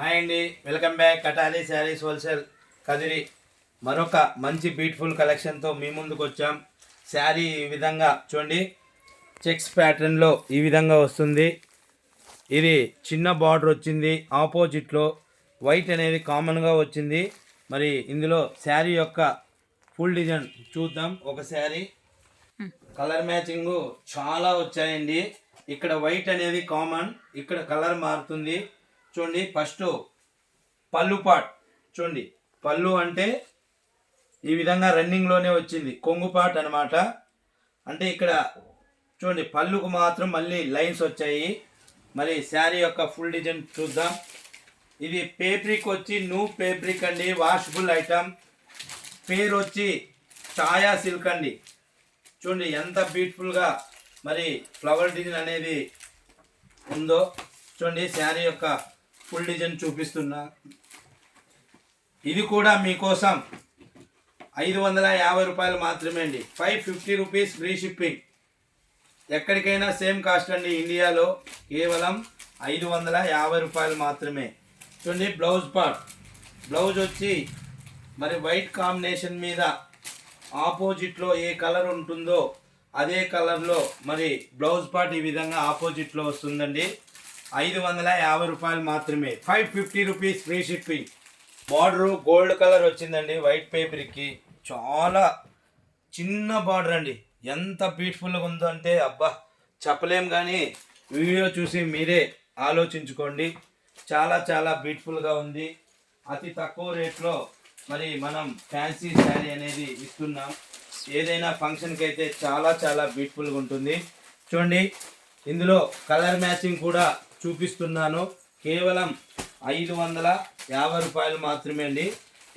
Hi అండి, welcome back. Katali saris wholesale Kadiri మరొక మంచి బ్యూటిఫుల్ కలెక్షన్తో మీ ముందుకు వచ్చాం. శారీ ఈ విధంగా చూడండి, చెక్స్ ప్యాటర్న్లో ఈ విధంగా వస్తుంది. ఇది చిన్న బార్డర్ వచ్చింది, ఆపోజిట్లో వైట్ అనేది కామన్గా వచ్చింది. మరి ఇందులో శారీ యొక్క ఫుల్ డిజైన్ చూద్దాం. ఒక శారీ కలర్ మ్యాచింగ్ చాలా వచ్చాయండి. ఇక్కడ వైట్ అనేది కామన్, ఇక్కడ కలర్ మారుతుంది. చూడండి, ఫస్ట్ పళ్ళు పాట్ చూడండి. పళ్ళు అంటే ఈ విధంగా రన్నింగ్లోనే వచ్చింది, కొంగు పాట్ అనమాట. అంటే ఇక్కడ చూడండి, పళ్ళుకు మాత్రం మళ్ళీ లైన్స్ వచ్చాయి. మరి శారీ యొక్క ఫుల్ డిజైన్ చూద్దాం. ఇది పేబ్రిక్ వచ్చి న్యూ పేబ్రిక్ అండి, వాషబుల్ ఐటమ్. పేరు వచ్చి ఛాయా సిల్క్ అండి. చూడండి ఎంత బ్యూటిఫుల్గా మరి ఫ్లవర్ డిజైన్ అనేది ఉందో. చూడండి, శారీ యొక్క ఫుల్ డిజైన్ చూపిస్తున్నా. ఇది కూడా మీకోసం 550 రూపాయలు మాత్రమే అండి. 550 రూపీస్ ఫ్రీ షిప్పింగ్. ఎక్కడికైనా సేమ్ కాస్ట్ అండి. ఇండియాలో కేవలం 550 రూపాయలు మాత్రమే. చూడండి, బ్లౌజ్ పార్ట్. బ్లౌజ్ వచ్చి మరి వైట్ కాంబినేషన్ మీద ఆపోజిట్లో ఏ కలర్ ఉంటుందో అదే కలర్లో మరి బ్లౌజ్ పార్ట్ ఈ విధంగా ఆపోజిట్లో వస్తుందండి. 550 రూపాయలు మాత్రమే. 550 rupees free shipping. Border gold colour వచ్చిందండి, వైట్ పేపర్కి. చాలా చిన్న బార్డర్ అండి. ఎంత బ్యూటిఫుల్గా ఉందో అంటే అబ్బా చెప్పలేం. కానీ వీడియో చూసి మీరే ఆలోచించుకోండి. చాలా చాలా బ్యూటిఫుల్గా ఉంది. అతి తక్కువ రేట్లో మరి మనం ఫ్యాన్సీ శారీ అనేది ఇస్తున్నాం. ఏదైనా ఫంక్షన్కి అయితే చాలా చాలా బ్యూటిఫుల్గా ఉంటుంది. చూడండి, ఇందులో కలర్ మ్యాచింగ్ కూడా చూపిస్తున్నాను. కేవలం 550 రూపాయలు మాత్రమే అండి.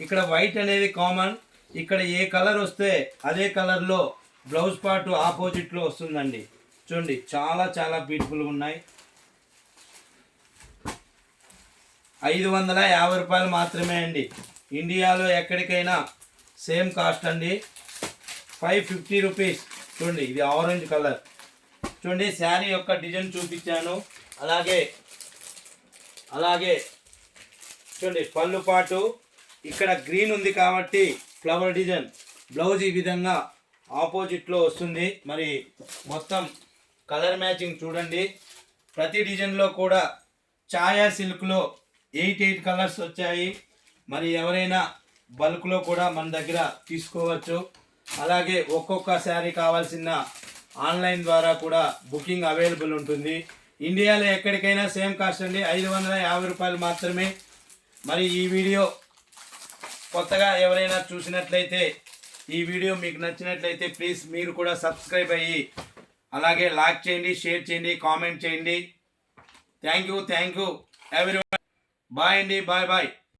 ఇక్కడ వైట్ అనేది కామన్. ఇక్కడ ఏ కలర్ వస్తే అదే కలర్లో బ్లౌజ్ పార్ట్ ఆపోజిట్లో వస్తుందండి. చూడండి, చాలా చాలా బ్యూటిఫుల్గా ఉన్నాయి. 550 రూపాయలు మాత్రమే అండి. ఇండియాలో ఎక్కడికైనా సేమ్ కాస్ట్ అండి. 550 రూపీస్. చూడండి, ఇది ఆరెంజ్ కలర్. చూడండి, శారీ యొక్క డిజైన్ చూపించాను. అలాగే చూడండి, పళ్ళు పాటు ఇక్కడ గ్రీన్ ఉంది కాబట్టి ఫ్లవర్ డిజైన్. బ్లౌజ్ ఈ విధంగా ఆపోజిట్లో వస్తుంది. మరి మొత్తం కలర్ మ్యాచింగ్ చూడండి. ప్రతి డిజైన్లో కూడా ఛాయా సిల్క్లో 8 కలర్స్ వచ్చాయి. మరి ఎవరైనా బల్క్లో కూడా మన దగ్గర తీసుకోవచ్చు. అలాగే ఒక్కొక్క శారీ కావాల్సిన ఆన్లైన్ ద్వారా కూడా బుకింగ్ అవైలబుల్ ఉంటుంది. ఇండియాలో ఎక్కడికైనా సేమ్ కాస్ట్ అండి. 550 రూపాయలు మాత్రమే. మరి ఈ వీడియో కొత్తగా ఎవరైనా చూసినట్లయితే, ఈ వీడియో మీకు నచ్చినట్లయితే ప్లీజ్ మీరు కూడా సబ్స్క్రైబ్ అయ్యి అలాగే లైక్ చేయండి, షేర్ చేయండి, కామెంట్ చేయండి. Thank you everyone. బాయ్ అండి, బాయ్.